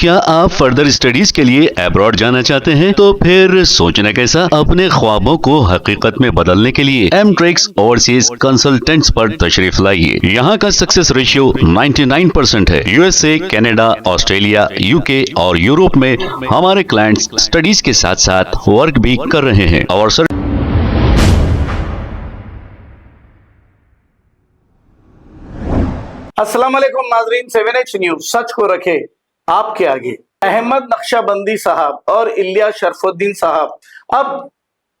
کیا آپ further studies کے لیے ابراڈ جانا چاہتے ہیں؟ تو پھر سوچنا کیسا، اپنے خوابوں کو حقیقت میں بدلنے کے لیے ایم ٹریکس اوورسیز کنسلٹنٹس پر تشریف لائیے۔ یہاں کا سکسیس ریشیو 99% ہے۔ U S A, Canada, Australia, you کے اور یورپ میں ہمارے کلائنٹس اسٹڈیز کے ساتھ ساتھ ورک بھی کر رہے ہیں اور السلام علیکم ناظرین، 7H نیوز سچ کو رکھے آپ کے آگے۔ احمد نقشہ بندی صاحب اور الیاس شرف الدین صاحب اب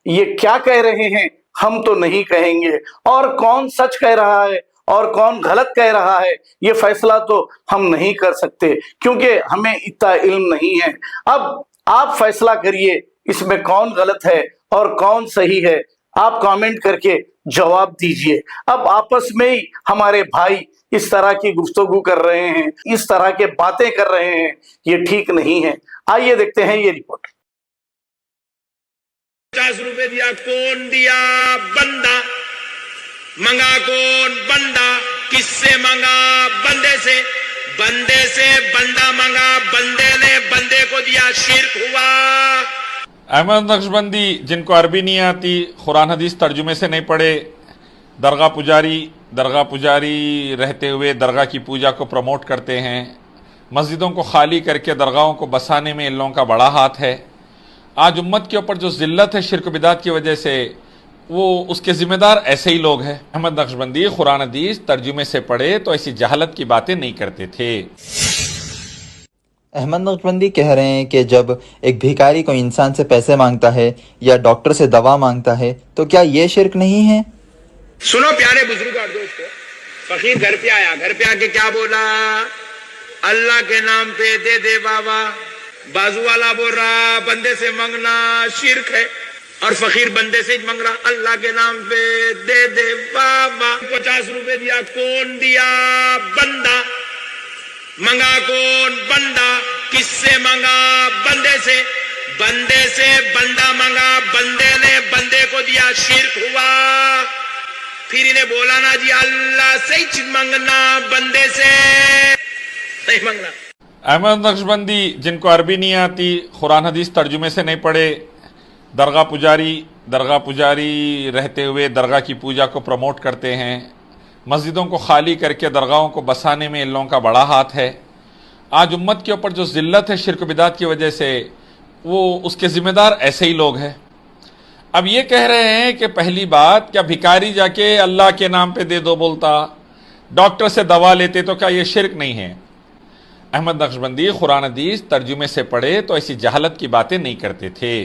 یہ کیا کہہ رہے ہیں ہم تو نہیں کہیں گے، اور کون سچ کہہ رہا ہے اور کون غلط کہہ رہا ہے یہ فیصلہ تو ہم نہیں کر سکتے، کیونکہ ہمیں اتنا علم نہیں ہے۔ اب آپ فیصلہ کریے اس میں کون غلط ہے اور کون صحیح ہے، آپ کامنٹ کر کے جواب دیجئے۔ اب آپس میں ہی ہمارے بھائی اس طرح کی گفتگو کر رہے ہیں، اس طرح کے باتیں کر رہے ہیں، یہ ٹھیک نہیں ہے۔ آئیے دیکھتے ہیں یہ رپورٹ۔ 50 روپے دیا، کون دیا؟ بندہ منگا، کون؟ بندہ۔ کس سے منگا؟ بندے سے۔ بندے سے بندہ منگا، بندے نے بندے کو دیا، شرک ہوا۔ احمد نقشبندی جن کو عربی نہیں آتی، قرآن حدیث ترجمے سے نہیں پڑھے، درگاہ پجاری رہتے ہوئے درگاہ کی پوجا کو پروموٹ کرتے ہیں، مسجدوں کو خالی کر کے درگاہوں کو بسانے میں ان لوگوں کا بڑا ہاتھ ہے۔ آج امت کے اوپر جو ذلت ہے شرک و بدعت کی وجہ سے، وہ اس کے ذمہ دار ایسے ہی لوگ ہیں۔ احمد نقشبندی قرآن حدیث ترجمے سے پڑھے تو ایسی جہالت کی باتیں نہیں کرتے تھے۔ احمد نقشبندی کہہ رہے ہیں کہ جب ایک بھیکاری کوئی انسان سے پیسے مانگتا ہے یا ڈاکٹر سے دوا مانگتا ہے تو کیا یہ شرک نہیں ہے؟ سنو پیارے بزرگ اور دوستو، فقیر گھر پہ آیا، گھر پہ آ کے کیا بولا؟ اللہ کے نام پہ دے دے بابا۔ بازو والا بول رہا بندے سے مانگنا شرک ہے، اور فقیر بندے سے مانگ رہا اللہ کے نام پہ دے دے بابا۔ 50 روپے دیا، کون دیا؟ بندہ منگا، کون؟ بندہ۔ کس سے منگا؟ بندے سے۔ بندے سے بندہ منگا، بندے نے بندے کو دیا، شرک ہوا۔ پھر انہیں بولا نا جی اللہ سے ہی مانگنا، بندے سے نہیں مانگنا۔ احمد نقشبندی جن کو عربی نہیں آتی، قرآن حدیث ترجمے سے نہیں پڑھے، درگاہ پجاری رہتے ہوئے درگاہ کی پوجا کو پروموٹ کرتے ہیں، مسجدوں کو خالی کر کے درگاہوں کو بسانے میں ان لوگوں کا بڑا ہاتھ ہے۔ آج امت کے اوپر جو ذلت ہے شرک و بدعت کی وجہ سے، وہ اس کے ذمہ دار ایسے ہی لوگ ہیں۔ اب یہ کہہ رہے ہیں کہ پہلی بات، کیا بھکاری جا کے اللہ کے نام پہ دے دو بولتا، ڈاکٹر سے دوا لیتے تو کیا یہ شرک نہیں ہے؟ احمد نقشبندی قرآن حدیث ترجمے سے پڑھے تو ایسی جہالت کی باتیں نہیں کرتے تھے۔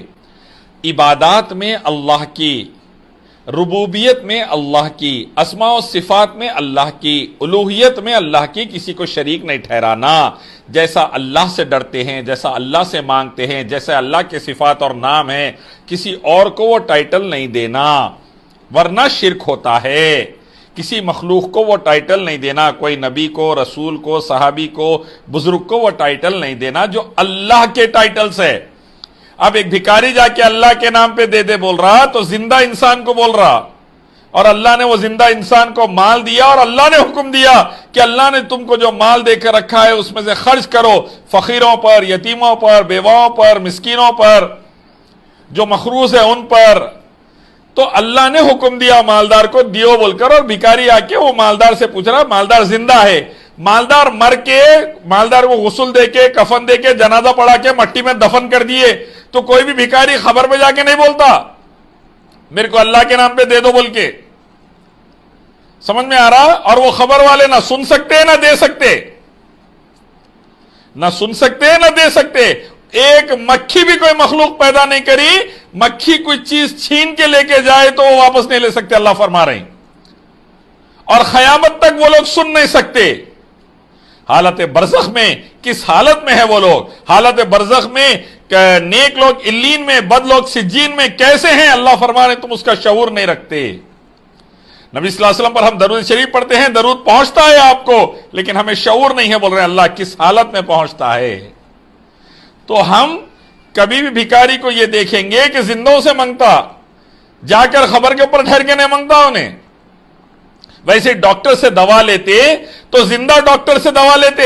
عبادات میں اللہ کی، ربوبیت میں اللہ کی، اسماء و صفات میں اللہ کی، الوہیت میں اللہ کی کسی کو شریک نہیں ٹھہرانا۔ جیسا اللہ سے ڈرتے ہیں، جیسا اللہ سے مانگتے ہیں، جیسے اللہ کے صفات اور نام ہیں، کسی اور کو وہ ٹائٹل نہیں دینا، ورنہ شرک ہوتا ہے۔ کسی مخلوق کو وہ ٹائٹل نہیں دینا، کوئی نبی کو، رسول کو، صحابی کو، بزرگ کو وہ ٹائٹل نہیں دینا جو اللہ کے ٹائٹلز ہے۔ اب ایک بھکاری جا کے اللہ کے نام پہ دے دے بول رہا تو زندہ انسان کو بول رہا، اور اللہ نے وہ زندہ انسان کو مال دیا، اور اللہ نے حکم دیا کہ اللہ نے تم کو جو مال دے کے رکھا ہے اس میں سے خرچ کرو، فقیروں پر، یتیموں پر، بیواؤں پر، مسکینوں پر، جو مخروص ہے ان پر۔ تو اللہ نے حکم دیا مالدار کو دیو بول کر، اور بھکاری آ کے وہ مالدار سے پوچھ رہا، مالدار زندہ ہے، مالدار مر کے، مالدار کو غسل دے کے، کفن دے کے، جنازہ پڑھا کے مٹی میں دفن کر دیے، تو کوئی بھی بھکاری خبر پہ جا کے نہیں بولتا میرے کو اللہ کے نام پہ دے دو بول کے۔ سمجھ میں آ رہا؟ اور وہ خبر والے نہ سن سکتے نہ دے سکتے، نہ سن سکتے نہ دے سکتے۔ ایک مکھی بھی کوئی مخلوق پیدا نہیں کری، مکھی کوئی چیز چھین کے لے کے جائے تو وہ واپس نہیں لے سکتے، اللہ فرما رہے ہیں، اور قیامت تک وہ لوگ سن نہیں سکتے۔ حالت برزخ میں کس حالت میں ہے وہ لوگ؟ حالت برزخ میں نیک لوگ علین میں، بد لوگ سجین میں کیسے ہیں؟ اللہ فرما رہے ہیں تم اس کا شعور نہیں رکھتے۔ نبی صلی اللہ علیہ وسلم پر ہم درود شریف پڑھتے ہیں، درود پہنچتا ہے آپ کو، لیکن ہمیں شعور نہیں ہے، بول رہے ہیں اللہ کس حالت میں پہنچتا ہے۔ تو ہم کبھی بھی بھکاری کو یہ دیکھیں گے کہ زندوں سے منگتا، جا کر خبر کے اوپر ٹھہر کے نہیں منگتا انہیں۔ ویسے ڈاکٹر سے دوا لیتے تو زندہ ڈاکٹر سے دوا لیتے،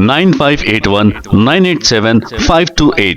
9581 987 528।